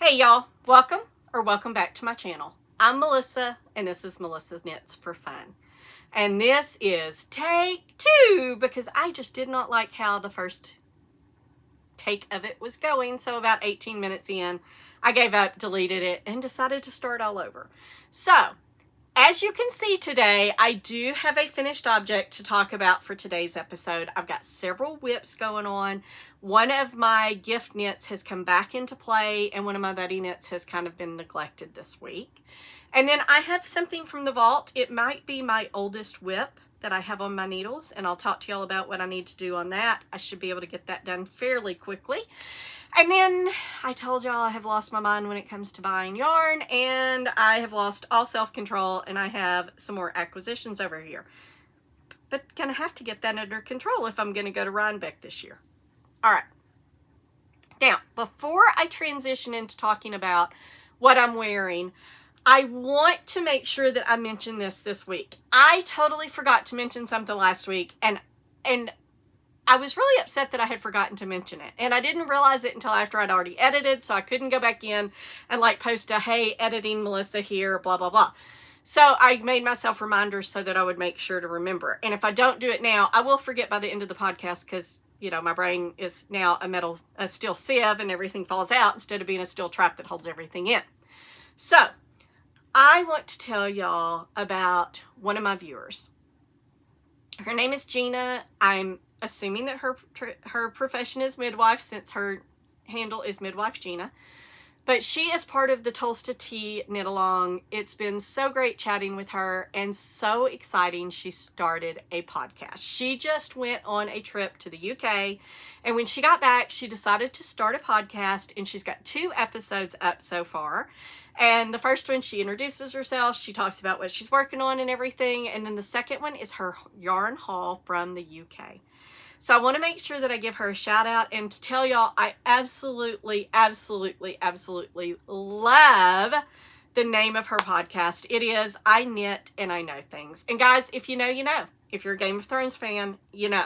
Hey y'all, welcome back to my channel. I'm Melissa and this is Melissa Knits for Fun. And this is take 2 because I just did not like how the first take of it was going. So about 18 minutes in, I gave up, deleted it, and decided to start all over. So, as you can see today, I do have a finished object to talk about for today's episode. I've got several whips going on. One of my gift knits has come back into play, and one of my buddy knits has kind of been neglected this week. And then I have something from the vault. It might be my oldest whip that I have on my needles, and I'll talk to y'all about what I need to do on that. I should be able to get that done fairly quickly. And then I told y'all I have lost my mind when it comes to buying yarn, and I have lost all self-control, and I have some more acquisitions over here. But gonna have to get that under control if I'm gonna go to Rhinebeck this year. All right. Now, before I transition into talking about what I'm wearing, I want to make sure that I mention this week. I totally forgot to mention something last week, and I was really upset that I had forgotten to mention it. And I didn't realize it until after I'd already edited, so I couldn't go back in and like post a, hey, editing Melissa here, blah, blah, blah. So I made myself reminders so that I would make sure to remember. And if I don't do it now, I will forget by the end of the podcast because, you know, my brain is now a steel sieve and everything falls out instead of being a steel trap that holds everything in. So I want to tell y'all about one of my viewers. Her name is Gina. I'm assuming that her profession is midwife since her handle is Midwife Gina. But she is part of the Tolsta Tee knit along. It's been so great chatting with her and so exciting she started a podcast. She just went on a trip to the UK, and when she got back, she decided to start a podcast, and she's got 2 episodes up so far. And the first one, she introduces herself, she talks about what she's working on and everything, and then the second one is her yarn haul from the UK. So I want to make sure that I give her a shout out and to tell y'all I absolutely love the name of her podcast. It is I Knit and I Know Things. And guys, if you know, you know. If you're a Game of Thrones fan, you know.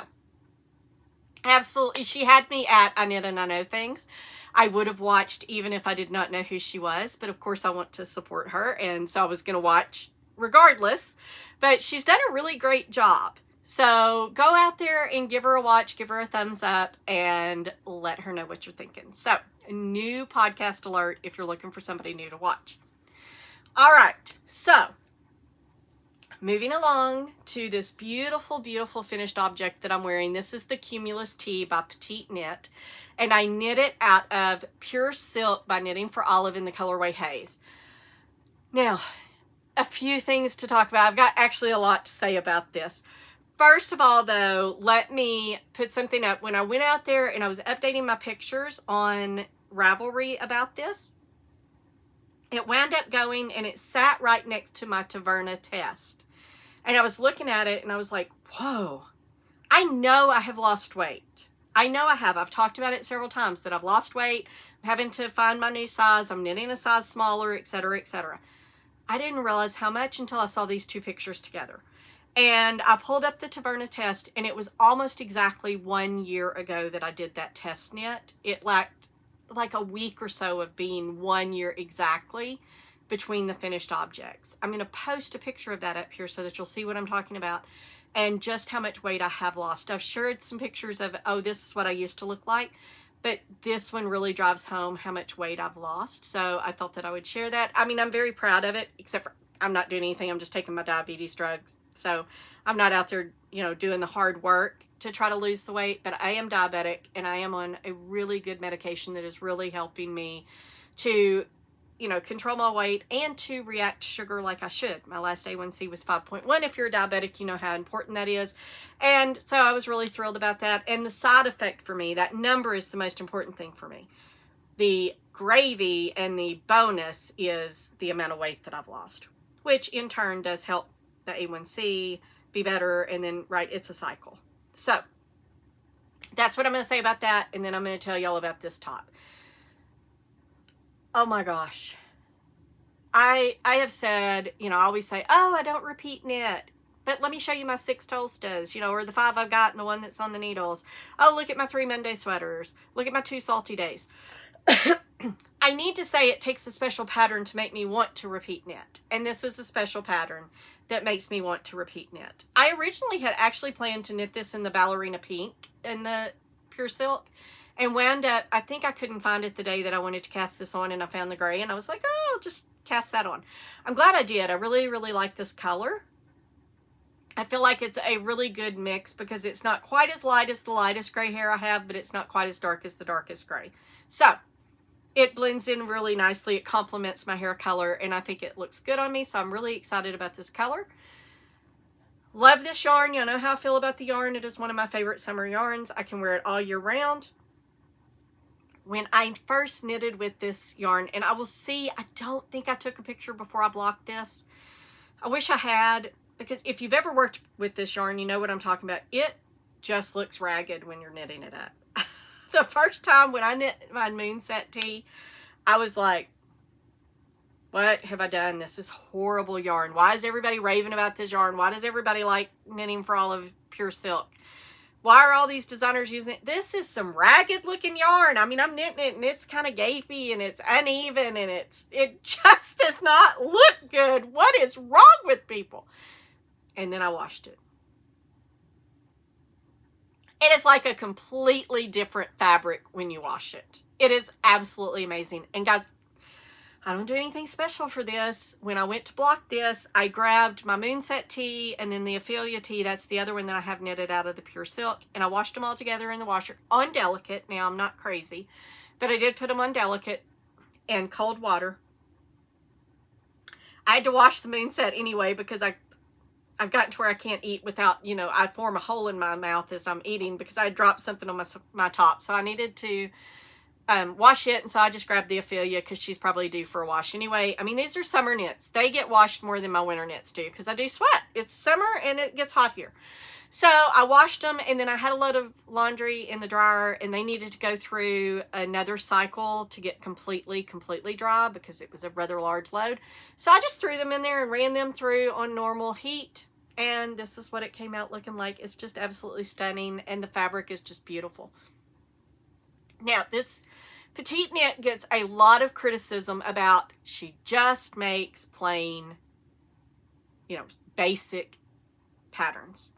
Absolutely. She had me at I Knit and I Know Things. I would have watched even if I did not know who she was. But of course I want to support her. And so I was going to watch regardless. But she's done a really great job. So go out there and give her a watch, give her a thumbs up, and let her know what you're thinking. So, a new podcast alert if you're looking for somebody new to watch. All right, so moving along to this beautiful, beautiful finished object that I'm wearing. This is the Cumulus Tee by Petite Knit, and I knit it out of Pure Silk by Knitting for Olive in the colorway Haze. Now, a few things to talk about. I've got actually a lot to say about this. First of all, though, let me put something up. When I went out there and I was updating my pictures on Ravelry about this, it wound up going and it sat right next to my Taverna test. And I was looking at it and I was like, whoa, I know I have lost weight. I know I have. I've talked about it several times that I've lost weight. I'm having to find my new size. I'm knitting a size smaller, etc., etc. I didn't realize how much until I saw these 2 pictures together. And I pulled up the Taverna test, and it was almost exactly 1 year ago that I did that test knit. It lacked like a week or so of being 1 year exactly between the finished objects. I'm going to post a picture of that up here so that you'll see what I'm talking about and just how much weight I have lost. I've shared some pictures of, oh, this is what I used to look like, but this one really drives home how much weight I've lost. So I thought that I would share that. I mean, I'm very proud of it, except for I'm not doing anything. I'm just taking my diabetes drugs. So I'm not out there, you know, doing the hard work to try to lose the weight, but I am diabetic and I am on a really good medication that is really helping me to, you know, control my weight and to react to sugar like I should. My last A1C was 5.1. If you're a diabetic, you know how important that is. And so I was really thrilled about that. And the side effect for me, that number is the most important thing for me. The gravy and the bonus is the amount of weight that I've lost, which in turn does help the A1C be better, and then, right, it's a cycle. So, that's what I'm going to say about that, and then I'm going to tell y'all about this top. Oh my gosh. I have said, you know, I always say, oh, I don't repeat knit, but let me show you my 6 Tolstas, you know, or the 5 I've got and the one that's on the needles. Oh, look at my 3 Monday sweaters. Look at my 2 salty days. I need to say it takes a special pattern to make me want to repeat knit. And this is a special pattern that makes me want to repeat knit. I originally had actually planned to knit this in the ballerina pink in the pure silk, and wound up, I think I couldn't find it the day that I wanted to cast this on, and I found the gray, and I was like, oh, I'll just cast that on. I'm glad I did. I really, really like this color. I feel like it's a really good mix because it's not quite as light as the lightest gray hair I have, but it's not quite as dark as the darkest gray. So it blends in really nicely. It complements my hair color, and I think it looks good on me, so I'm really excited about this color. Love this yarn. You know how I feel about the yarn. It is one of my favorite summer yarns. I can wear it all year round. When I first knitted with this yarn, and I will see, I don't think I took a picture before I blocked this. I wish I had, because if you've ever worked with this yarn, you know what I'm talking about. It just looks ragged when you're knitting it up. The first time when I knit my Moonset Tee, I was like, what have I done? This is horrible yarn. Why is everybody raving about this yarn? Why does everybody like knitting for all of pure silk? Why are all these designers using it? This is some ragged looking yarn. I mean, I'm knitting it and it's kind of gapey and it's uneven and it just does not look good. What is wrong with people? And then I washed it. It is like a completely different fabric when you wash it. It is absolutely amazing. And guys, I don't do anything special for this. When I went to block this, I grabbed my Moonset Tee and then the Ophelia Tee. That's the other one that I have knitted out of the pure silk. And I washed them all together in the washer on delicate. Now, I'm not crazy, but I did put them on delicate and cold water. I had to wash the Moonset anyway because I've gotten to where I can't eat without, you know, I form a hole in my mouth as I'm eating because I dropped something on my top. So I needed to wash it, and so I just grabbed the Ophelia because she's probably due for a wash anyway. I mean, these are summer knits. They get washed more than my winter knits do because I do sweat. It's summer and it gets hot here. So I washed them, and then I had a load of laundry in the dryer, and they needed to go through another cycle to get completely dry because it was a rather large load. So I just threw them in there and ran them through on normal heat, and this is what it came out looking like. It's just absolutely stunning, and the fabric is just beautiful. Now, this petite knit gets a lot of criticism about she just makes plain, you know, basic patterns.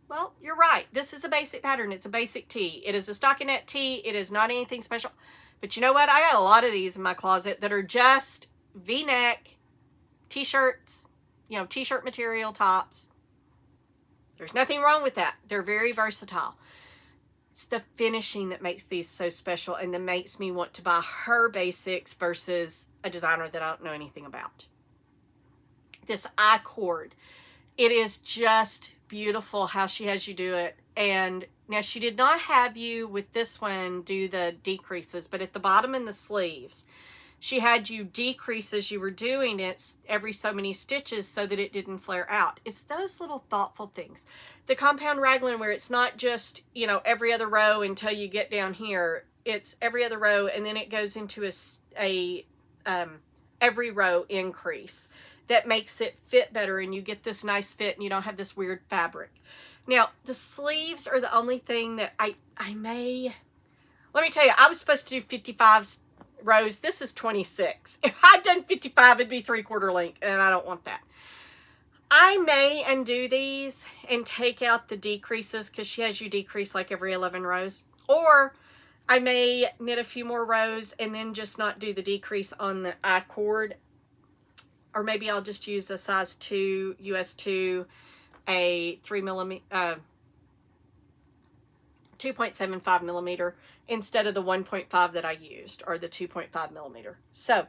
Well, you're right. This is a basic pattern. It's a basic tee. It is a stockinette tee. It is not anything special. But you know what? I got a lot of these in my closet that are just V-neck t-shirts, you know, t-shirt material tops. There's nothing wrong with that. They're very versatile. It's the finishing that makes these so special and that makes me want to buy her basics versus a designer that I don't know anything about. This I-cord, it is just beautiful how she has you do it. And now she did not have you with this one do the decreases, but at the bottom in the sleeves, she had you decrease as you were doing it every so many stitches so that it didn't flare out. It's those little thoughtful things. The compound raglan, where it's not just, you know, every other row until you get down here. It's every other row, and then it goes into a every row increase that makes it fit better, and you get this nice fit, and you don't have this weird fabric. Now, the sleeves are the only thing that I may... Let me tell you, I was supposed to do 55 rows. This is 26. If I'd done 55, it'd be 3/4 length, and I don't want that. I may undo these and take out the decreases because she has you decrease like every 11 rows. Or I may knit a few more rows and then just not do the decrease on the I-cord. Or maybe I'll just use a size 2, US 2, a 2.75 millimeter instead of the 1.5 that I used, or the 2.5 millimeter. So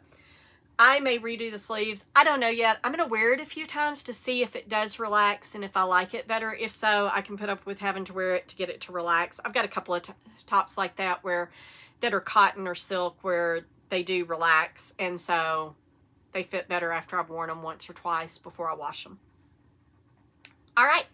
I may redo the sleeves. I don't know yet. I'm going to wear it a few times to see if it does relax and if I like it better. If so, I can put up with having to wear it to get it to relax. I've got a couple of tops like that that are cotton or silk where they do relax, and so they fit better after I've worn them once or twice before I wash them. All right.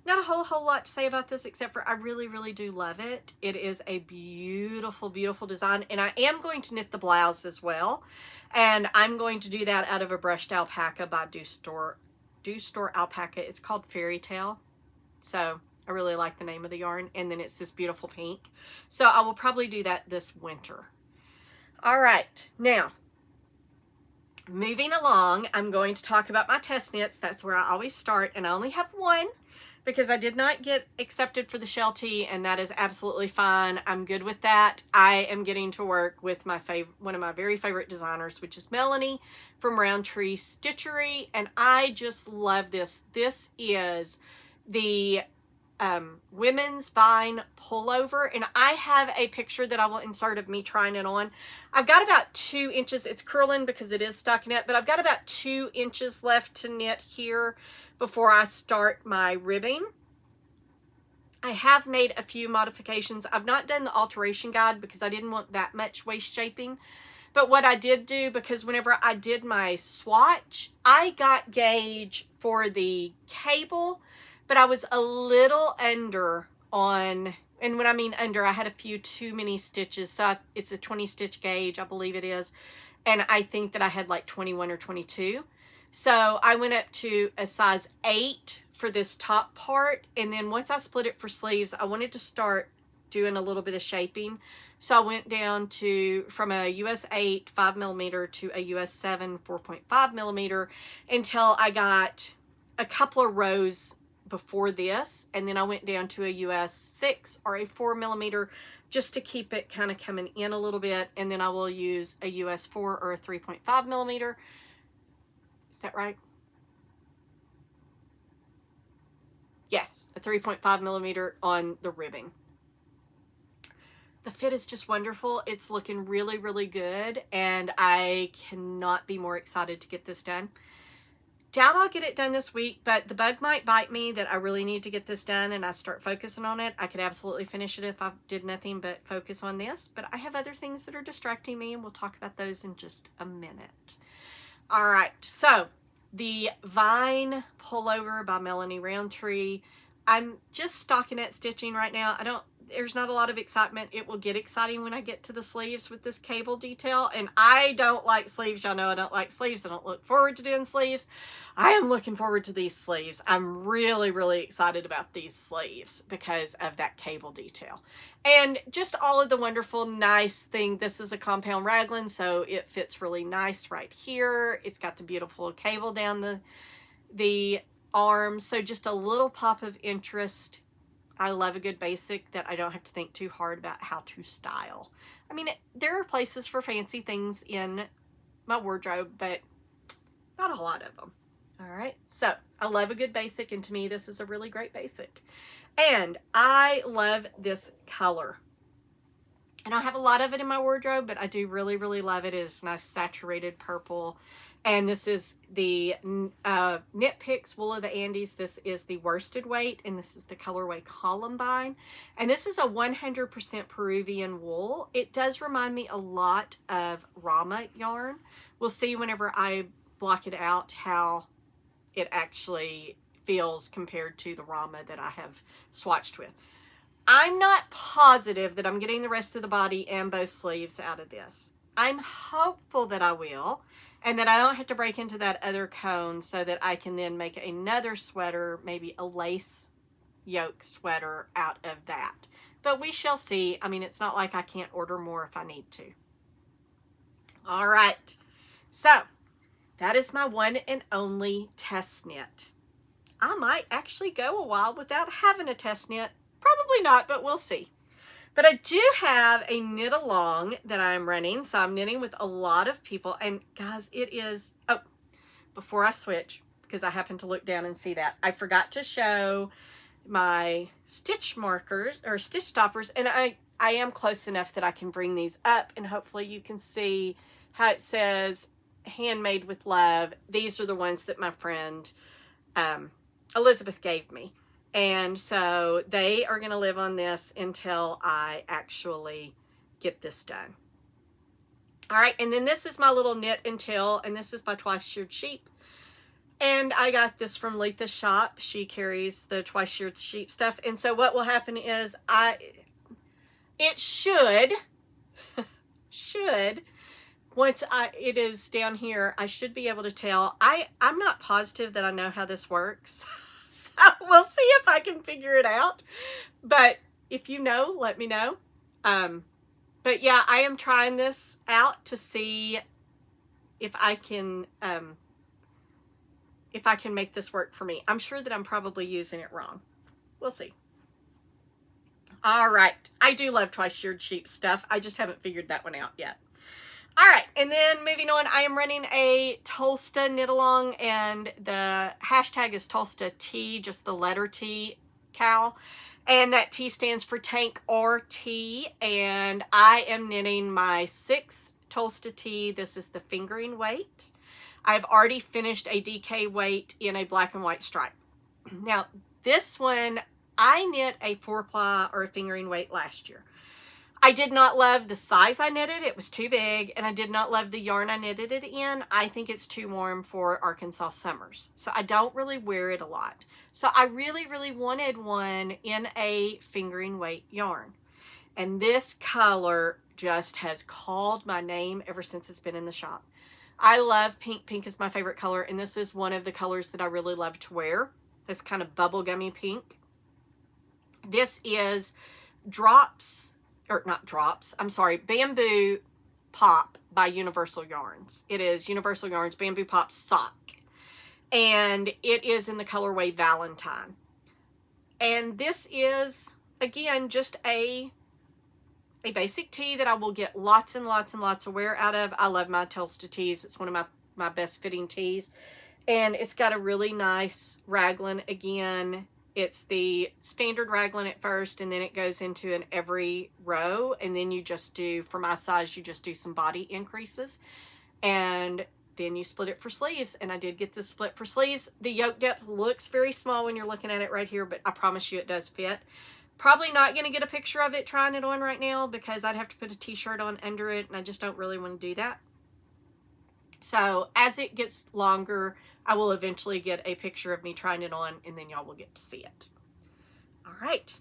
Not a whole lot to say about this except for I really, really do love it. It is a beautiful, beautiful design. And I am going to knit the blouse as well. And I'm going to do that out of a brushed alpaca by Do Store Alpaca. It's called Fairy Tale. So I really like the name of the yarn. And then it's this beautiful pink. So I will probably do that this winter. All right, now moving along, I'm going to talk about my test knits. That's where I always start, and I only have one because I did not get accepted for the shell tee, and that is absolutely fine. I'm good with that. I am getting to work with my one of my very favorite designers, which is Melanie from Roundtree Stitchery, and I just love this. This is the women's vine pullover, and I have a picture that I will insert of me trying it on. I've got about 2 inches. It's curling because it is stockinette, but I've got about 2 inches left to knit here before I start my ribbing. I have made a few modifications. I've not done the alteration guide because I didn't want that much waist shaping. But what I did do, because whenever I did my swatch, I got gauge for the cable, but I was a little under on, and when I mean under, I had a few too many stitches. So it's a 20 stitch gauge, I believe it is. And I think that I had like 21 or 22. So I went up to a size 8 for this top part. And then once I split it for sleeves, I wanted to start doing a little bit of shaping. So I went down to, from a US 8 5mm to a US 7 4.5mm until I got a couple of rows before this, and then I went down to a US 6 or a 4mm just to keep it kind of coming in a little bit, and then I will use a US 4 or a 3.5mm. Is that right? Yes, a 3.5mm on the ribbing. The fit is just wonderful. It's looking really, really good, and I cannot be more excited to get this done. Doubt I'll get it done this week, but the bug might bite me that I really need to get this done and I start focusing on it. I could absolutely finish it if I did nothing but focus on this, but I have other things that are distracting me, and we'll talk about those in just a minute. All right, so the Vine Pullover by Melanie Roundtree. I'm just stockinette stitching right now. There's not a lot of excitement. It will get exciting when I get to the sleeves with this cable detail, and I don't like sleeves. Y'all know I don't like sleeves. I don't look forward to doing sleeves. I am looking forward to these sleeves. I'm really, really excited about these sleeves because of that cable detail and just all of the wonderful, nice thing. This is a compound raglan, so it fits really nice right here. It's got the beautiful cable down the arm, so just a little pop of interest. I love a good basic that I don't have to think too hard about how to style. I mean, there are places for fancy things in my wardrobe, but not a lot of them. All right, so I love a good basic, and to me, this is a really great basic. And I love this color. And I have a lot of it in my wardrobe, but I do really, really love it. It's nice saturated purple. And this is the Knit Picks Wool of the Andes. This is the worsted weight, and this is the colorway Columbine. And this is a 100% Peruvian wool. It does remind me a lot of Rama yarn. We'll see whenever I block it out how it actually feels compared to the Rama that I have swatched with. I'm not positive that I'm getting the rest of the body and both sleeves out of this. I'm hopeful that I will, and that I don't have to break into that other cone so that I can then make another sweater, maybe a lace yoke sweater out of that. But we shall see. I mean, it's not like I can't order more if I need to. All right. So that is my one and only test knit. I might actually go a while without having a test knit. Probably not, but we'll see. But I do have a knit along that I'm running. So I'm knitting with a lot of people. And guys, it is, oh, before I switch, because I happened to look down and see that, I forgot to show my stitch markers or stitch stoppers. And I am close enough that I can bring these up, and hopefully you can see how it says handmade with love. These are the ones that my friend Elizabeth gave me. And so they are going to live on this until I actually get this done. All right, and then this is my little knit and till, and this is by Twice Sheared Sheep. And I got this from Letha's shop. She carries the Twice Sheared Sheep stuff. And so what will happen is it should, once it is down here, I should be able to tell. I'm not positive that I know how this works. So we'll see if I can figure it out. But if you know, let me know. But yeah, I am trying this out to see if I can make this work for me. I'm sure that I'm probably using it wrong. We'll see. All right. I do love twice sheared sheep stuff. I just haven't figured that one out yet. All right. And then moving on, I am running a Tolsta knit along, and the hashtag is Tolsta Tee, just the letter T, Cal. And that T stands for tank or tea. And I am knitting my 6th Tolsta Tee. This is the fingering weight. I've already finished a DK weight in a black and white stripe. Now, this one, I knit a 4-ply or a fingering weight last year. I did not love the size I knitted. It was too big, and I did not love the yarn I knitted it in. I think it's too warm for Arkansas summers, so I don't really wear it a lot. So I really, really wanted one in a fingering weight yarn, and this color just has called my name ever since it's been in the shop. I love pink. Pink is my favorite color, and this is one of the colors that I really love to wear. This kind of bubblegummy pink. This is Bamboo Pop by Universal Yarns. It is Universal Yarns Bamboo Pop Sock. And it is in the colorway Valentine. And this is, again, just a basic tee that I will get lots and lots and lots of wear out of. I love my Tolsta tees. It's one of my best fitting tees. And it's got a really nice raglan again. It's the standard raglan at first, and then it goes into an every row, and then you just do, for my size, you just do some body increases, and then you split it for sleeves. And I did get this split for sleeves. The yoke depth looks very small when you're looking at it right here, but I promise you it does fit. Probably not going to get a picture of it trying it on right now because I'd have to put a t-shirt on under it, and I just don't really want to do that. So as it gets longer, I will eventually get a picture of me trying it on, and then y'all will get to see it. All right.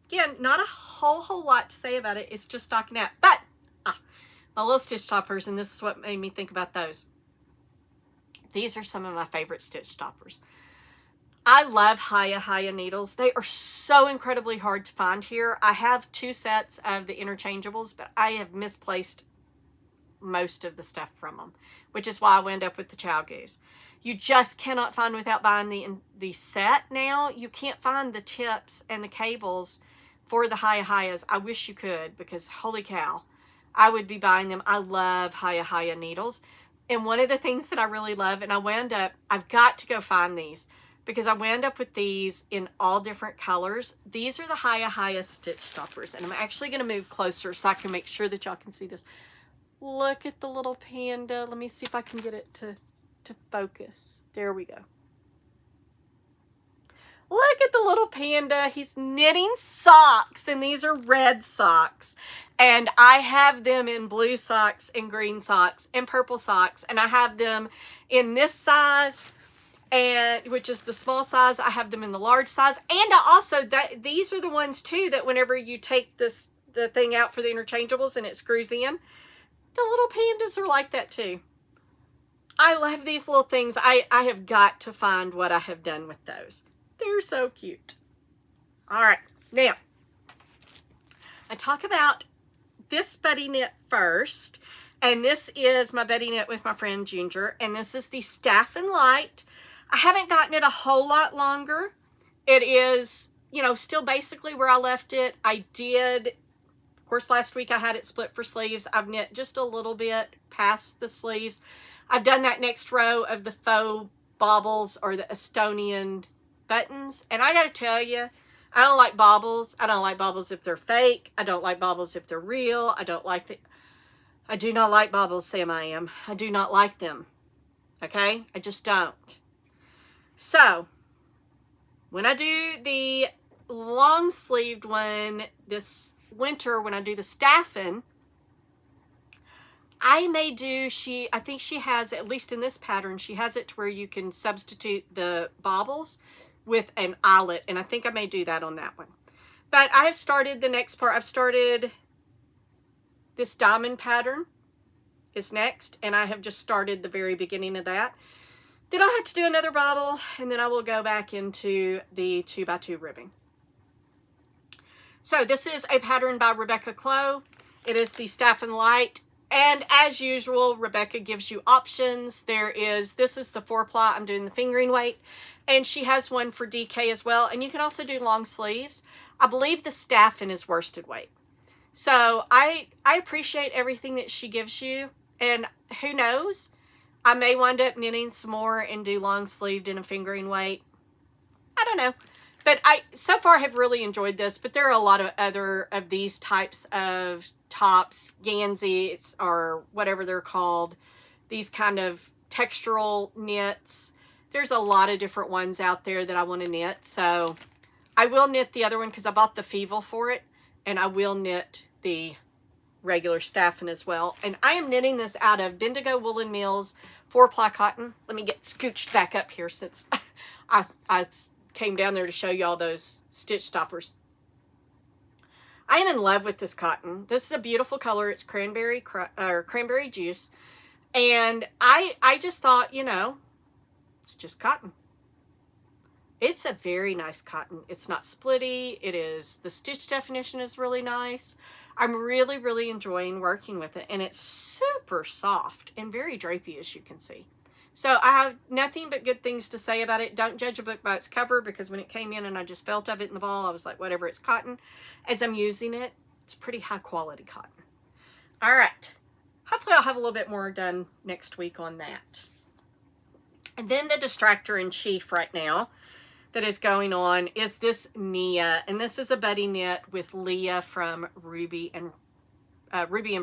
Again, not a whole lot to say about it. It's just stockinette. But my little stitch stoppers, and this is what made me think about those. These are some of my favorite stitch stoppers. I love Hiya needles. They are so incredibly hard to find here. I have 2 sets of the interchangeables, but I have misplaced most of the stuff from them, which is why I wound up with the Chow Goose. You just cannot find, without buying the set now, you can't find the tips and the cables for the Hiya's. I wish you could, because holy cow, I would be buying them. I love Hiya needles. And one of the things that I really love, and I've got to go find these, because I wound up with these in all different colors. These are the Hiya stitch stoppers, and I'm actually going to move closer so I can make sure that y'all can see this. Look at the little panda. Let me see if I can get it to focus. There we go. Look at the little panda. He's knitting socks, and these are red socks. And I have them in blue socks and green socks and purple socks, and I have them in this size, and which is the small size. I have them in the large size, and I also these are the ones too that whenever you take the thing out for the interchangeables and it screws in, the little pandas are like that too. I love these little things. I have got to find what I have done with those. They're so cute. All right, now I talk about this buddy knit first, and this is my buddy knit with my friend Ginger, and this is the Staffin Lite. I haven't gotten it a whole lot longer. It is, you know, still basically where I left it. I did, of course, last week I had it split for sleeves. I've knit just a little bit past the sleeves. I've done that next row of the faux baubles or the Estonian buttons, and I gotta tell you, I don't like baubles. I don't like baubles if they're fake. I don't like baubles if they're real. I do not like baubles, Sam. I do not like them. Okay? I just don't. So, when I do the long sleeved one this winter, when I do the Staffin, I may do, I think she has, at least in this pattern, she has it to where you can substitute the baubles with an eyelet, and I think I may do that on that one. But I have started the next part. I've started this diamond pattern is next, and I have just started the very beginning of that. Then I'll have to do another bauble, and then I will go back into the 2x2 ribbing. So this is a pattern by Rebecca Clow. It is the Staffin Lite. And as usual, Rebecca gives you options. This is the 4-ply. I'm doing the fingering weight. And she has one for DK as well. And you can also do long sleeves. I believe the Staffin is worsted weight. So I appreciate everything that she gives you. And who knows? I may wind up knitting some more and do long sleeved in a fingering weight. I don't know. But I so far have really enjoyed this. But there are a lot of other of these types of tops, ganzes, or whatever they're called. These kind of textural knits. There's a lot of different ones out there that I want to knit. So I will knit the other one because I bought the Feeble for it. And I will knit the regular Staffin as well. And I am knitting this out of Bendigo Woolen Mills 4-ply cotton. Let me get scooched back up here since I came down there to show y'all those stitch stoppers. I am in love with this cotton. This is a beautiful color. It's cranberry juice. And I just thought, you know, it's just cotton. It's a very nice cotton. It's not splitty. The stitch definition is really nice. I'm really, really enjoying working with it. And it's super soft and very drapey, as you can see. So I have nothing but good things to say about it. Don't judge a book by its cover, because when it came in and I just felt of it in the ball, I was like, whatever, it's cotton. As I'm using it, it's pretty high quality cotton. All right. Hopefully I'll have a little bit more done next week on that. And then the distractor in chief right now that is going on is this Nia. And this is a buddy knit with Leah from Ruby and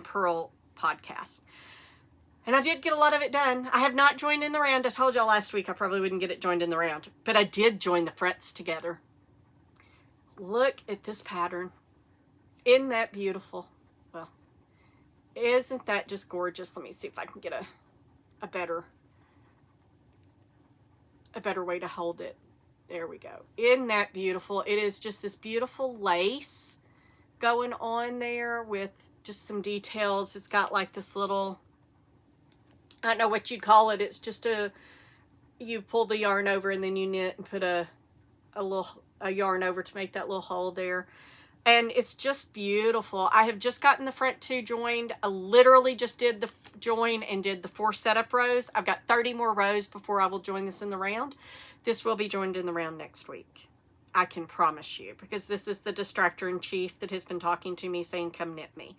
Pearl podcast. And I did get a lot of it done. I have not joined in the round. I told y'all last week I probably wouldn't get it joined in the round. But I did join the fronts together. Look at this pattern. Isn't that beautiful? Well, isn't that just gorgeous? Let me see if I can get a better way to hold it. There we go. Isn't that beautiful? It is just this beautiful lace going on there with just some details. It's got like this little, I don't know what you'd call it. It's just you pull the yarn over and then you knit and put a yarn over to make that little hole there. And it's just beautiful. I have just gotten the front 2 joined. I literally just did the join and did the 4 setup rows. I've got 30 more rows before I will join this in the round. This will be joined in the round next week. I can promise you, because this is the distractor in chief that has been talking to me saying, come knit me.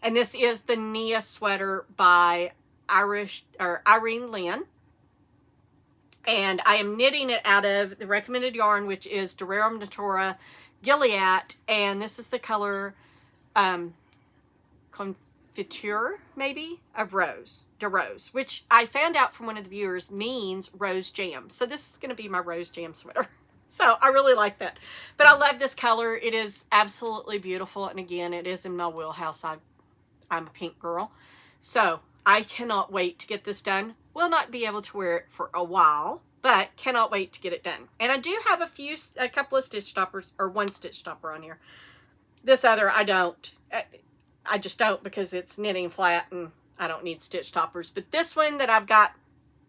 And this is the Nia sweater by Irene Lynn. And I am knitting it out of the recommended yarn, which is Durarum Natura Gilead, and this is the color Confiture, maybe, of Rose, de Rose, which I found out from one of the viewers means rose jam. So this is going to be my rose jam sweater. So I really like that. But I love this color. It is absolutely beautiful. And again, it is in my wheelhouse. I'm a pink girl. So I cannot wait to get this done. Will not be able to wear it for a while, but cannot wait to get it done. And I do have a couple of stitch stoppers, or one stitch stopper on here. This other, I don't. I just don't, because it's knitting flat and I don't need stitch stoppers. But this one that I've got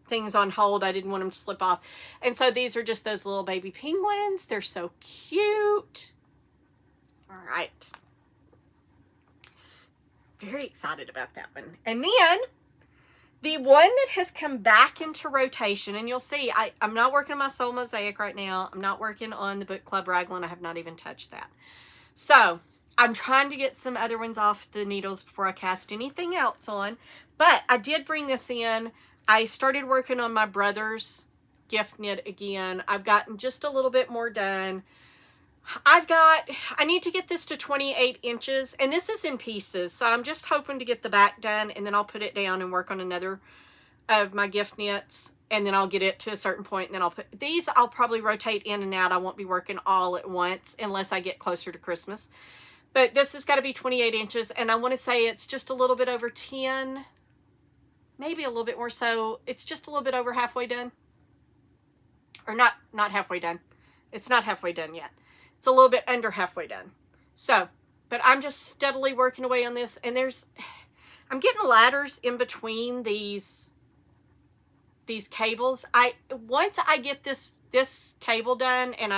things on hold, I didn't want them to slip off. And so these are just those little baby penguins. They're so cute. All right. Very excited about that one. And then the one that has come back into rotation, and you'll see, I'm not working on my Soul Mosaic right now. I'm not working on the Book Club Raglan. I have not even touched that. So I'm trying to get some other ones off the needles before I cast anything else on. But I did bring this in. I started working on my brother's gift knit again. I've gotten just a little bit more done. I need to get this to 28 inches, and this is in pieces. So I'm just hoping to get the back done, and then I'll put it down and work on another of my gift knits, and then I'll get it to a certain point, and then I'll probably rotate in and out. I won't be working all at once unless I get closer to Christmas. But this has got to be 28 inches, and I want to say it's just a little bit over 10, maybe a little bit more. So it's just a little bit over halfway done, or not halfway done. It's not halfway done yet. It's a little bit under halfway done. So, but I'm just steadily working away on this, and I'm getting ladders in between these cables. Once I get this cable done, and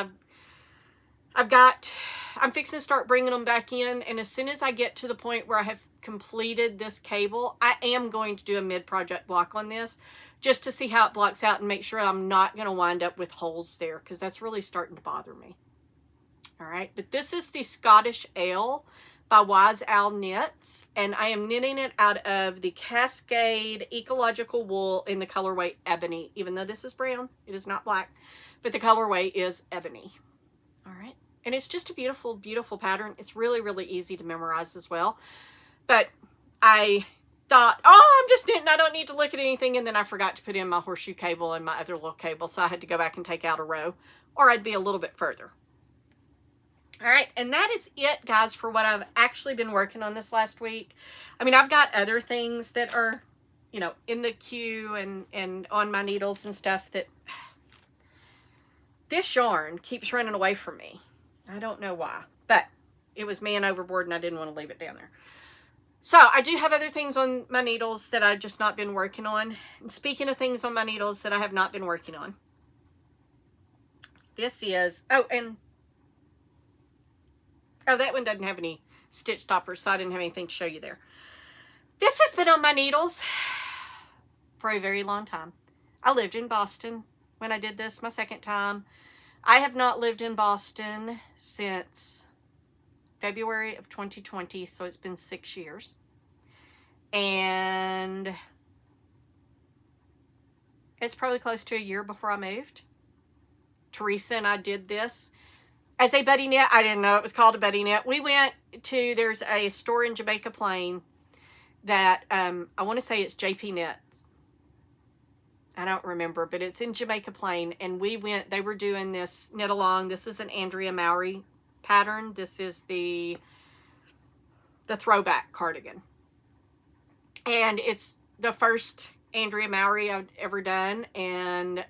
I'm fixing to start bringing them back in, and as soon as I get to the point where I have completed this cable, I am going to do a mid-project block on this just to see how it blocks out and make sure I'm not going to wind up with holes there, because that's really starting to bother me. All right, but this is the Scottish Ale by Wise Owl Knits, and I am knitting it out of the Cascade Ecological Wool in the colorway Ebony. Even though this is brown, it is not black, but the colorway is Ebony. All right, and it's just a beautiful, beautiful pattern. It's really, really easy to memorize as well. But I thought, oh, I'm just knitting, I don't need to look at anything, and then I forgot to put in my horseshoe cable and my other little cable, so I had to go back and take out a row, or I'd be a little bit further. All right, and that is it, guys, for what I've actually been working on this last week. I mean, I've got other things that are, you know, in the queue and on my needles and stuff that this yarn keeps running away from me. I don't know why, but it was man overboard and I didn't want to leave it down there. So I do have other things on my needles that I've just not been working on. And speaking of things on my needles that I have not been working on, this is, oh, that one doesn't have any stitch stoppers, so I didn't have anything to show you there. This has been on my needles for a very long time. I lived in Boston when I did this my second time. I have not lived in Boston since February of 2020, so it's been 6 years. And it's probably close to a year before I moved. Teresa and I did this as a buddy knit. I didn't know it was called a buddy knit. We went to, there's a store in Jamaica Plain that I want to say it's JP Knits. I don't remember, but it's in Jamaica Plain, and we went, they were doing this knit along. This is an Andrea Mowry pattern. This is the throwback cardigan, and it's the first Andrea Mowry I've ever done. And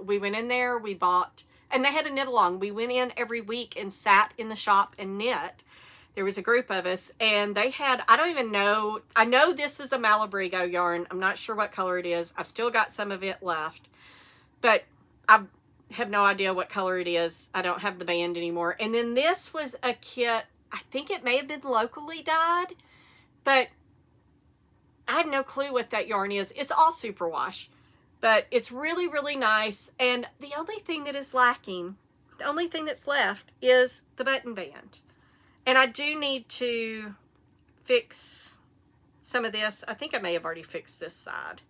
we went in there, we bought, and they had a knit along. We went in every week and sat in the shop and knit. There was a group of us, and they had, I don't even know, I know this is a Malabrigo yarn. I'm not sure what color it is. I've still got some of it left, but I have no idea what color it is. I don't have the band anymore. And then this was a kit, I think it may have been locally dyed, but I have no clue what that yarn is. It's all superwash, but it's really, really nice. And the only thing that is lacking, the only thing that's left is the button band. And I do need to fix some of this. I think I may have already fixed this side.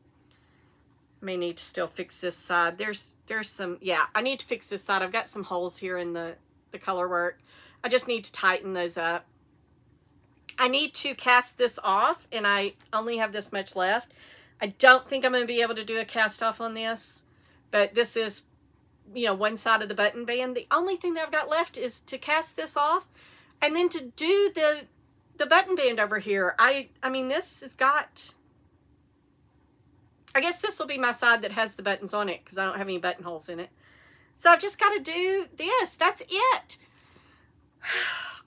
May need to still fix this side. There's some, yeah, I need to fix this side. I've got some holes here in the color work. I just need to tighten those up. I need to cast this off, and I only have this much left. I don't think I'm going to be able to do a cast off on this, but this is, you know, one side of the button band. The only thing that I've got left is to cast this off, and then to do the button band over here. I mean, this has got, I guess this will be my side that has the buttons on it because I don't have any buttonholes in it. So I've just got to do this. That's it.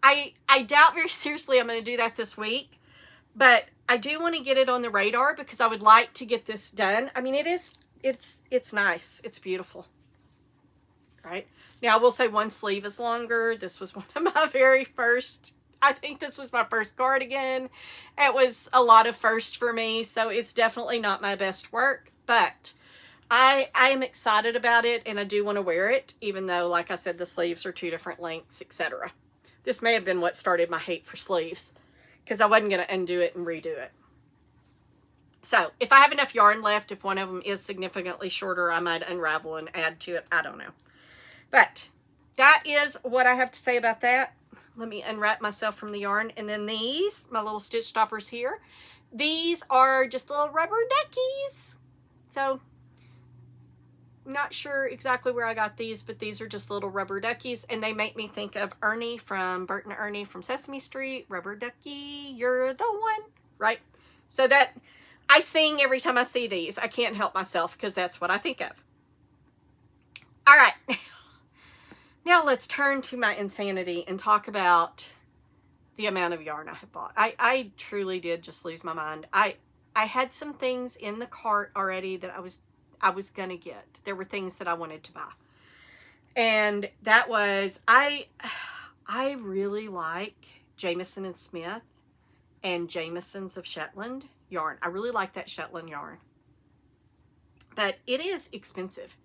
I doubt very seriously I'm going to do that this week, but I do want to get it on the radar because I would like to get this done. I mean, it's nice. It's beautiful. Right? Now, I will say one sleeve is longer. This was one of my very first, I think this was my first cardigan. It was a lot of first for me, so it's definitely not my best work, but I am excited about it, and I do want to wear it, even though, like I said, the sleeves are 2 different lengths, etc. This may have been what started my hate for sleeves, because I wasn't going to undo it and redo it. So, if I have enough yarn left, if one of them is significantly shorter, I might unravel and add to it. I don't know. But that is what I have to say about that. Let me unwrap myself from the yarn. And then these, my little stitch stoppers here, these are just little rubber duckies. So, I'm not sure exactly where I got these, but these are just little rubber duckies, and they make me think of Ernie from Bert and Ernie from Sesame Street. Rubber ducky, you're the one, right? So that, I sing every time I see these. I can't help myself because that's what I think of. All right. Now let's turn to my insanity and talk about the amount of yarn I have bought. I truly did just lose my mind. I had some things in the cart already that I was gonna get. There were things that I wanted to buy. And that was, I really like Jamieson and Smith and Jamieson's of Shetland yarn. I really like that Shetland yarn. But it is expensive.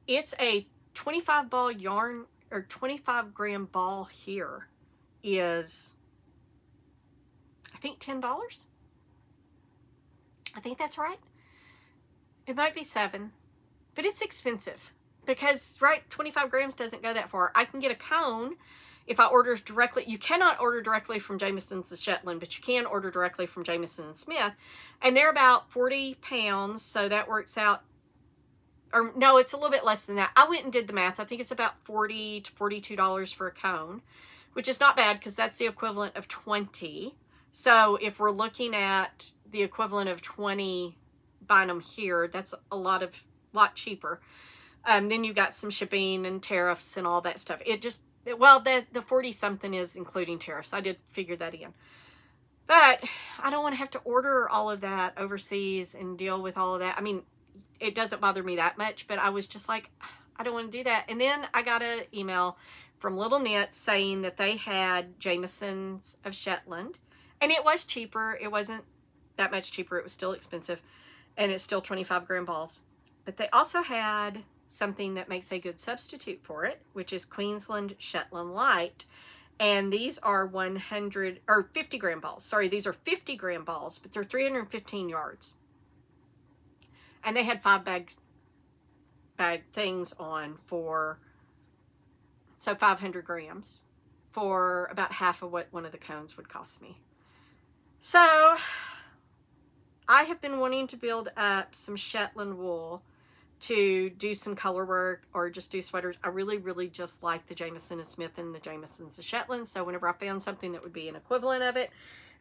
It's a 25 ball yarn, or 25 gram ball here is, I think, $10. I think that's right. It might be $7, but it's expensive because, right, 25 grams doesn't go that far. I can get a cone if I order directly. You cannot order directly from Jamieson's of Shetland, but you can order directly from Jamieson and Smith, and they're about 40 pounds, so that works out, or no, it's a little bit less than that. I went and did the math. I think it's about $40 to $42 for a cone, which is not bad because that's the equivalent of 20. So if we're looking at the equivalent of 20 buying them here, that's a lot cheaper. Then you got some shipping and tariffs and all that stuff. It just, well, the 40 something is including tariffs. I did figure that in. But I don't want to have to order all of that overseas and deal with all of that. I mean, it doesn't bother me that much, but I was just like, I don't want to do that. And then I got an email from Little Knits saying that they had Jamieson's of Shetland, and it was cheaper. It wasn't that much cheaper. It was still expensive, and it's still 25 gram balls. But they also had something that makes a good substitute for it, which is Queensland Shetland Lite. And these are 100 or 50 gram balls. Sorry, these are 50 gram balls, but they're 315 yards. And they had 5 bag things on for, so 500 grams for about half of what one of the cones would cost me. So I have been wanting to build up some Shetland wool to do some color work or just do sweaters. I really, really just like the Jamieson and Smith and the Jamieson's of Shetland. So whenever I found something that would be an equivalent of it,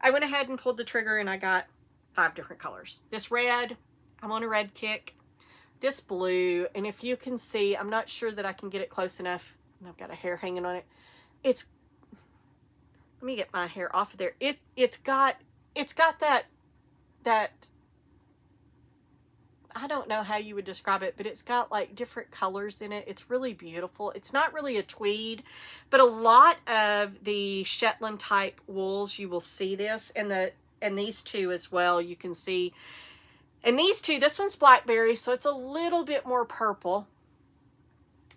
I went ahead and pulled the trigger, and I got 5 different colors. This red, I'm on a red kick. This blue, and if you can see, I'm not sure that I can get it close enough, and I've got a hair hanging on it. It's, let me get my hair off of there. It's got that, I don't know how you would describe it, but it's got like different colors in it. It's really beautiful. It's not really a tweed, but a lot of the Shetland type wools, you will see this, and these two as well, you can see. And these two, this one's blackberry, so it's a little bit more purple.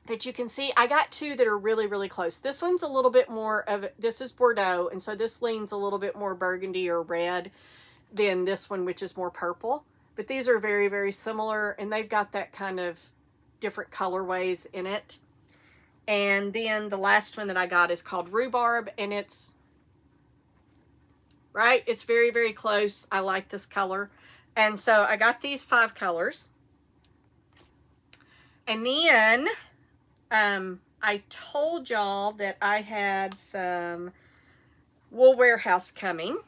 But you can see, I got 2 that are really, really close. This one's a little bit more of, this is Bordeaux, and so this leans a little bit more burgundy or red than this one, which is more purple. But these are very, very similar, and they've got that kind of different colorways in it. And then the last one that I got is called Rhubarb, and it's, right, it's very, very close. I like this color. And so I got these 5 colors. And then I told y'all that I had some Wool Warehouse coming.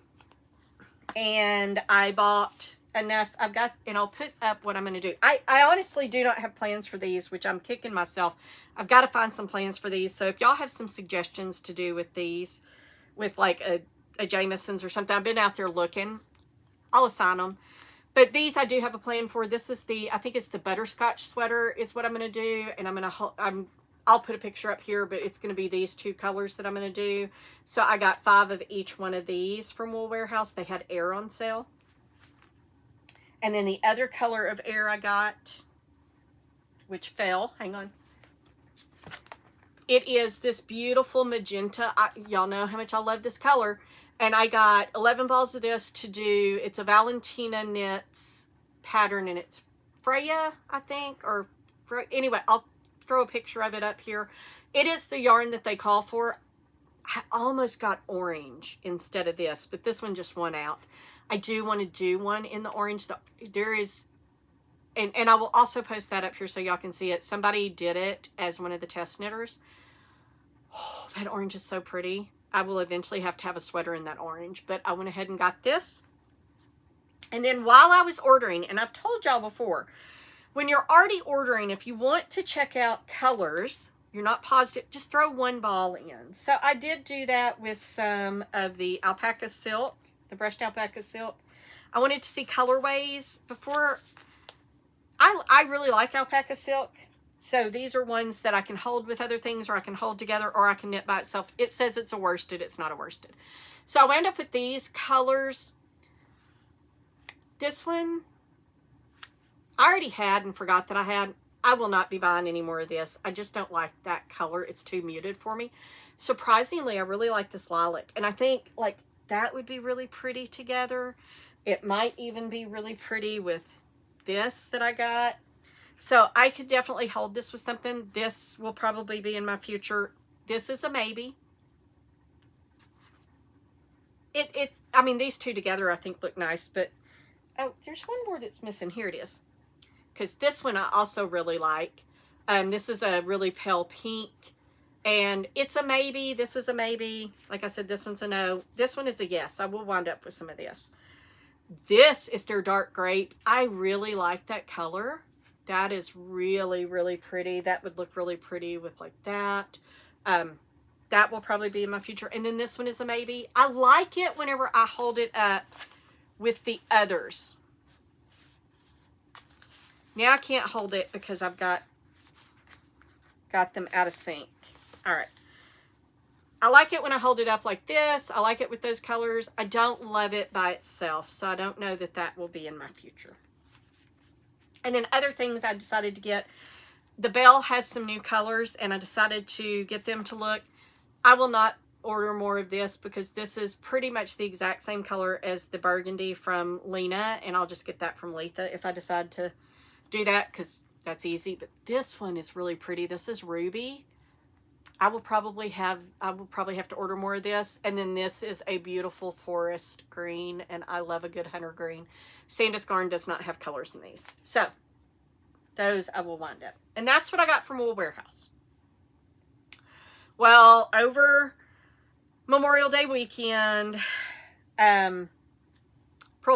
And I bought enough. I've got, and I'll put up what I'm going to do. I honestly do not have plans for these, which I'm kicking myself. I've got to find some plans for these. So if y'all have some suggestions to do with these, with like a Jamieson's or something, I've been out there looking. I'll assign them. But these I do have a plan for. This is the, I think it's the butterscotch sweater is what I'm going to do. And I'll put a picture up here, but it's going to be these 2 colors that I'm going to do. So I got 5 of each one of these from Wool Warehouse. They had Air on sale. And then the other color of Air I got, which fell, hang on. It is this beautiful magenta. Y'all know how much I love this color. And I got 11 balls of this to do. It's a Valentina Knits pattern, and it's Freya, I think, or anyway, I'll throw a picture of it up here. It is the yarn that they call for. I almost got orange instead of this, but this one just won out. I do want to do one in the orange. There is, and I will also post that up here so y'all can see it. Somebody did it as one of the test knitters. Oh, that orange is so pretty. I will eventually have to have a sweater in that orange, but I went ahead and got this. And then while I was ordering, and I've told y'all before, when you're already ordering, if you want to check out colors, you're not positive, just throw 1 ball in. So I did do that with some of the alpaca silk, the brushed alpaca silk. I wanted to see colorways before. I really like alpaca silk. So these are ones that I can hold with other things, or I can hold together, or I can knit by itself. It says it's a worsted. It's not a worsted. So I wound up with these colors. This one, I already had and forgot that I had. I will not be buying any more of this. I just don't like that color. It's too muted for me. Surprisingly, I really like this lilac. And I think like that would be really pretty together. It might even be really pretty with this that I got. So I could definitely hold this with something. This will probably be in my future. This is a maybe. I mean, these two together I think look nice, but oh, there's one more that's missing. Here it is. Because this one I also really like. This is a really pale pink. And it's a maybe. This is a maybe. Like I said, this one's a no. This one is a yes. I will wind up with some of this. This is their dark grape. I really like that color. That is really, really pretty. That would look really pretty with like that. That will probably be in my future. And then this one is a maybe. I like it whenever I hold it up with the others. Now I can't hold it because I've got them out of sync. All right. I like it when I hold it up like this. I like it with those colors. I don't love it by itself, so I don't know that that will be in my future. And then other things I decided to get. The bell has some new colors, and I decided to get them to look. I will not order more of this because this is pretty much the exact same color as the burgundy from Lena, and I'll just get that from Letha if I decide to do that because that's easy. But this one is really pretty. This is ruby. I will probably have to order more of this. And then this is a beautiful forest green, and I love a good hunter green. Sandus Garn does not have colors in these. So those I will wind up. And that's what I got from Wool Warehouse. Well, over Memorial Day weekend, Pearl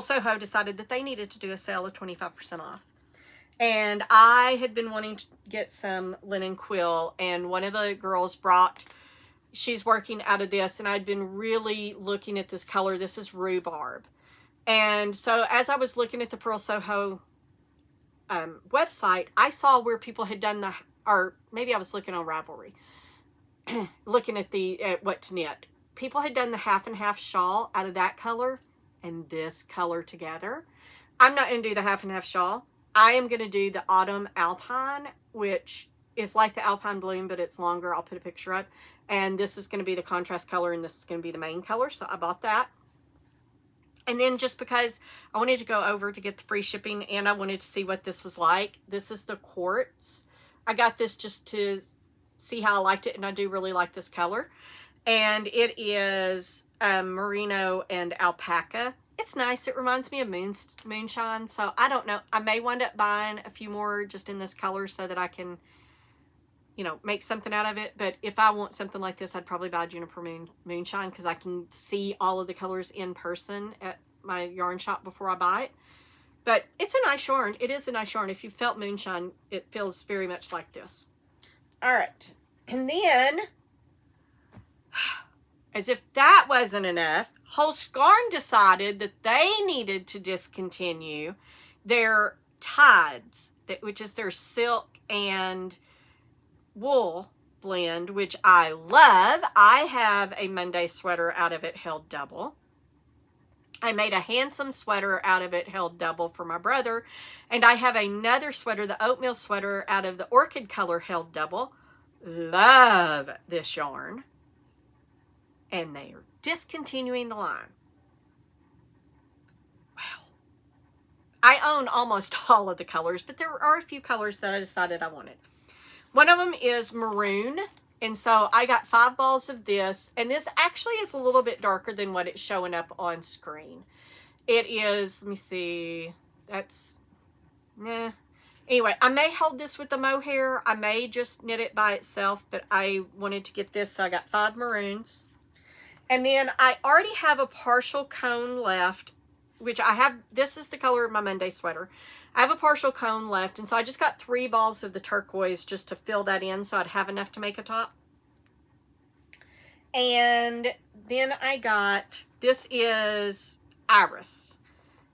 Soho decided that they needed to do a sale of 25% off. And I had been wanting to get some linen quill, and one of the girls brought, she's working out of this, and I'd been really looking at this color. This is rhubarb. And so as I was looking at the Pearl Soho website, I saw where people had done the, or maybe I was looking on Ravelry, looking at what to knit. People had done the half and half shawl out of that color and this color together. I'm not going to do the half and half shawl. I am going to do the Autumn Alpine, which is like the Alpine Bloom, but it's longer. I'll put a picture up. And this is going to be the contrast color, and this is going to be the main color. So I bought that. And then just because I wanted to go over to get the free shipping, and I wanted to see what this was like. This is the Quartz. I got this just to see how I liked it, and I do really like this color. And it is merino and alpaca. It's nice. It reminds me of moonshine. So I don't know. I may wind up buying a few more just in this color so that I can, you know, make something out of it. But if I want something like this, I'd probably buy Juniper Moonshine because I can see all of the colors in person at my yarn shop before I buy it. But it's a nice yarn. It is a nice yarn. If you felt moonshine, it feels very much like this. All right. And then, as if that wasn't enough, Holst Garn decided that they needed to discontinue their Tides, which is their silk and wool blend, which I love. I have a Monday sweater out of it held double. I made a handsome sweater out of it held double for my brother. And I have another sweater, the oatmeal sweater, out of the orchid color held double. Love this yarn. And they are discontinuing the line. Wow. I own almost all of the colors, but there are a few colors that I decided I wanted. One of them is maroon. And so I got 5 balls of this. And this actually is a little bit darker than what it's showing up on screen. It is, let me see, that's, nah. Anyway, I may hold this with the mohair. I may just knit it by itself, but I wanted to get this, so I got 5 maroons. And then I already have a partial cone left, which I have, this is the color of my Monday sweater. I have a partial cone left, and so I just got 3 balls of the turquoise just to fill that in so I'd have enough to make a top. And then I got, this is Iris.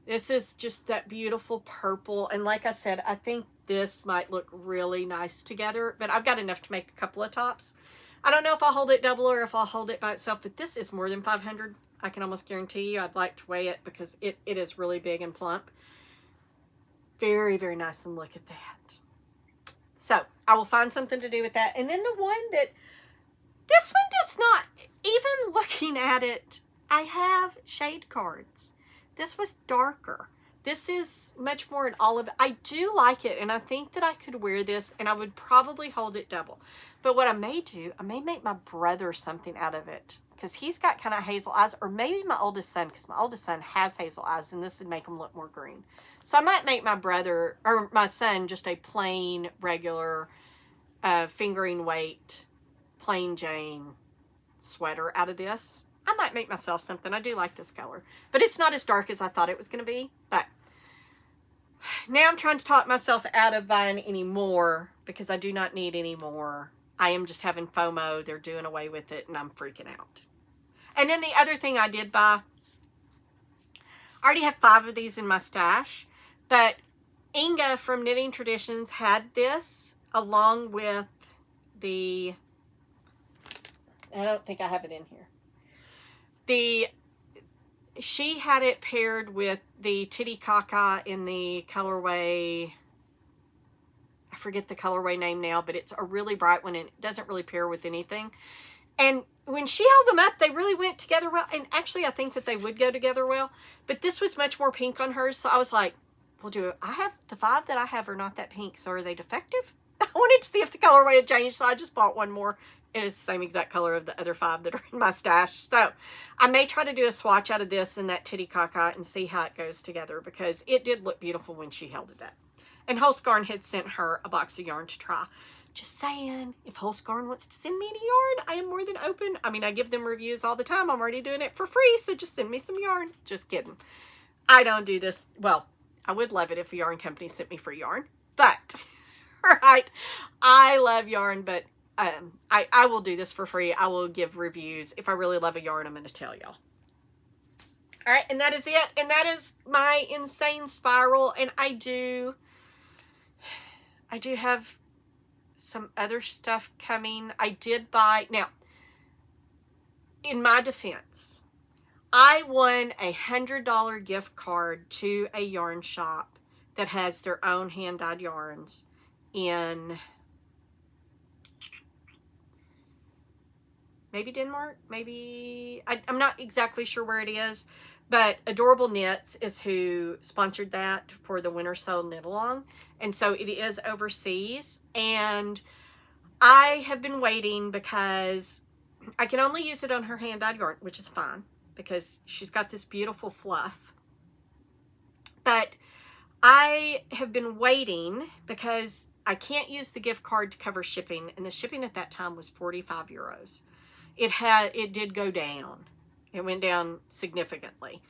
This is just that beautiful purple, and like I said, I think this might look really nice together, but I've got enough to make a couple of tops. I don't know if I'll hold it double or if I'll hold it by itself, but this is more than 500. I can almost guarantee you. I'd like to weigh it because it is really big and plump. Very, very nice, and look at that. So I will find something to do with that. And then the one that, this one does not, even looking at it, I have shade cards. This was darker. This is much more an olive. I do like it, and I think that I could wear this, and I would probably hold it double. But what I may do, I may make my brother something out of it, because he's got kind of hazel eyes, or maybe my oldest son, because my oldest son has hazel eyes, and this would make him look more green. So I might make my brother, or my son, just a plain, regular, fingering weight, plain Jane sweater out of this. I might make myself something. I do like this color, but it's not as dark as I thought it was going to be. But now I'm trying to talk myself out of buying any more, because I do not need any more. I am just having FOMO. They're doing away with it, and I'm freaking out. And then the other thing I did buy, I already have 5 of these in my stash, but Inga from Knitting Traditions had this along with the, I don't think I have it in here. She had it paired with the Titicaca in the colorway, I forget the colorway name now, but it's a really bright one, and it doesn't really pair with anything. And when she held them up, they really went together well. And actually, I think that they would go together well. But this was much more pink on hers, so I was like, well, I have the 5 that I have are not that pink, so are they defective? I wanted to see if the colorway had changed, so I just bought one more. It is the same exact color of the other 5 that are in my stash. So I may try to do a swatch out of this and that Titicaca and see how it goes together, because it did look beautiful when she held it up. And Holzgarn had sent her a box of yarn to try. Just saying, if Holzgarn wants to send me any yarn, I am more than open. I mean, I give them reviews all the time. I'm already doing it for free, so just send me some yarn. Just kidding. I don't do this. Well, I would love it if a yarn company sent me free yarn, but, right, I love yarn, but I will do this for free. I will give reviews. If I really love a yarn, I'm going to tell y'all. All right, and that is it. And that is my insane spiral. And I do have some other stuff coming. I did buy, now, in my defense, I won a $100 gift card to a yarn shop that has their own hand-dyed yarns in maybe Denmark, maybe, I'm not exactly sure where it is, but Adorable Knits is who sponsored that for the Winter Sale Knit Along. And so it is overseas. And I have been waiting because I can only use it on her hand-dyed yarn, which is fine because she's got this beautiful fluff. But I have been waiting because I can't use the gift card to cover shipping. And the shipping at that time was 45 euros. It did go down. It went down significantly.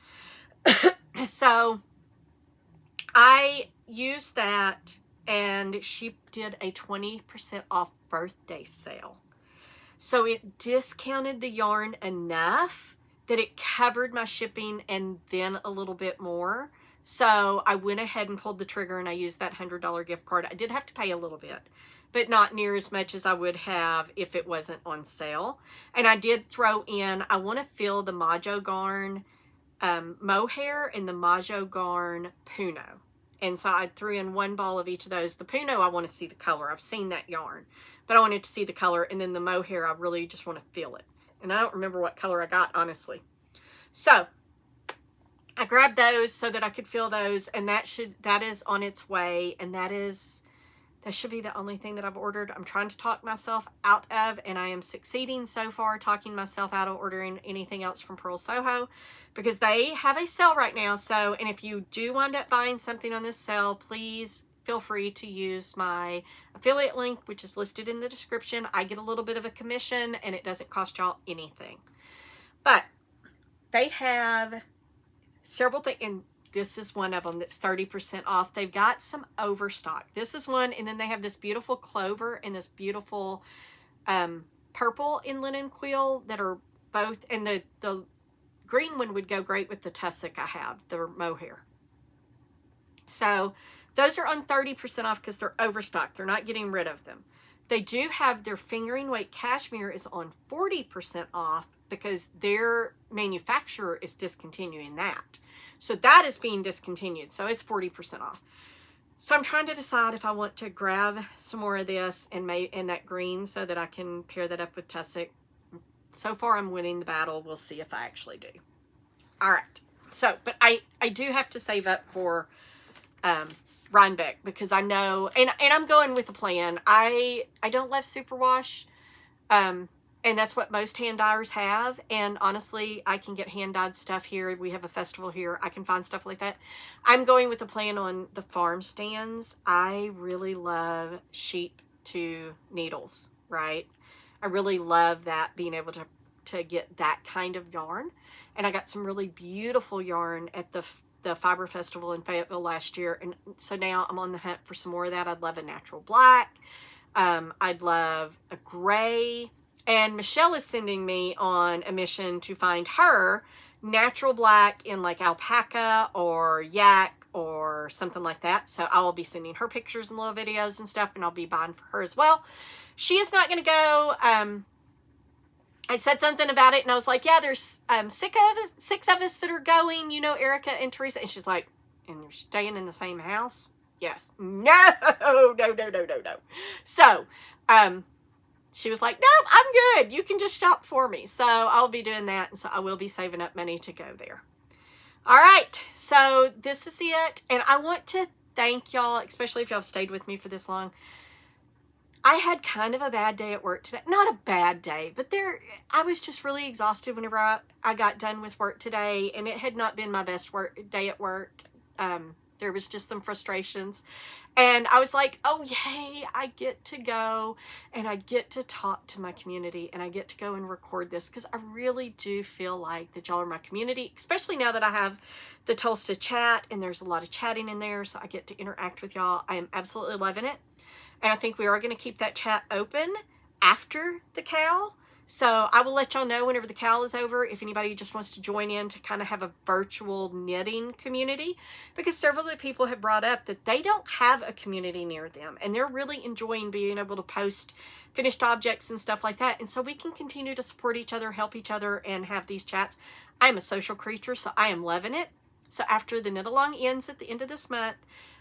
So I used that, and she did a 20% off birthday sale. So it discounted the yarn enough that it covered my shipping and then a little bit more. So I went ahead and pulled the trigger, and I used that $100 gift card. I did have to pay a little bit, but not near as much as I would have if it wasn't on sale. And I did throw in, I want to fill the Majo Garn mohair and the Majo Garn Puno. And so I threw in 1 ball of each of those. The Puno, I want to see the color. I've seen that yarn, but I wanted to see the color. And then the mohair, I really just want to feel it. And I don't remember what color I got, honestly. So I grabbed those so that I could feel those, and that is on its way, and that should be the only thing that I've ordered. I'm trying to talk myself out of, and I am succeeding so far talking myself out of ordering anything else from Pearl Soho, because they have a sale right now. So, and if you do wind up buying something on this sale, please feel free to use my affiliate link, which is listed in the description. I get a little bit of a commission, and it doesn't cost y'all anything. But they have several things, and this is one of them that's 30% off. They've got some overstock. This is one, and then they have this beautiful clover and this beautiful purple in linen quill that are both, and the green one would go great with the tussock I have, the mohair. So those are on 30% off because they're overstocked. They're not getting rid of them. They do have their fingering weight cashmere is on 40% off because their manufacturer is discontinuing that. So that is being discontinued. So it's 40% off. So I'm trying to decide if I want to grab some more of this and that green so that I can pair that up with tussock. So far I'm winning the battle. We'll see if I actually do. All right. So, but I do have to save up for Rhinebeck because I know, and I'm going with a plan. I don't love superwash. And that's what most hand dyers have. And honestly, I can get hand dyed stuff here. We have a festival here. I can find stuff like that. I'm going with a plan on the farm stands. I really love sheep to needles, right? I really love that, being able to get that kind of yarn. And I got some really beautiful yarn at the Fiber Festival in Fayetteville last year. And so now I'm on the hunt for some more of that. I'd love a natural black. I'd love a gray. And Michelle is sending me on a mission to find her natural black in like alpaca or yak or something like that. So I will be sending her pictures and little videos and stuff, and I'll be buying for her as well. She is not going to go. I said something about it, and I was like, yeah, there's six of us that are going, you know, Erica and Teresa. And she's like, and you're staying in the same house? Yes. No. So, she was like, no, I'm good. You can just shop for me. So I'll be doing that. And so I will be saving up money to go there. All right. So this is it. And I want to thank y'all, especially if y'all have stayed with me for this long. I had kind of a bad day at work today. Not a bad day, but I was just really exhausted whenever I got done with work today. And it had not been my best day at work. There was just some frustrations. And I was like, oh, yay, I get to go and I get to talk to my community and I get to go and record this because I really do feel like that y'all are my community, especially now that I have the Tolsta chat and there's a lot of chatting in there. So I get to interact with y'all. I am absolutely loving it. And I think we are going to keep that chat open after the cowl. So I will let y'all know whenever the cowl is over if anybody just wants to join in to kind of have a virtual knitting community, because several of the people have brought up that they don't have a community near them and they're really enjoying being able to post finished objects and stuff like that. And so we can continue to support each other, help each other, and have these chats. I'm a social creature, so I am loving it. So after the knit along ends at the end of this month,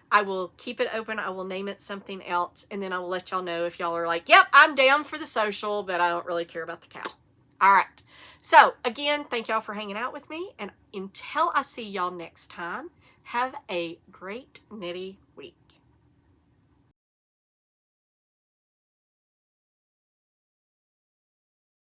I will keep it open. I will name it something else. And then I will let y'all know if y'all are like, yep, I'm down for the social, but I don't really care about the cowl. All right. So again, thank y'all for hanging out with me. And until I see y'all next time, have a great knitty week.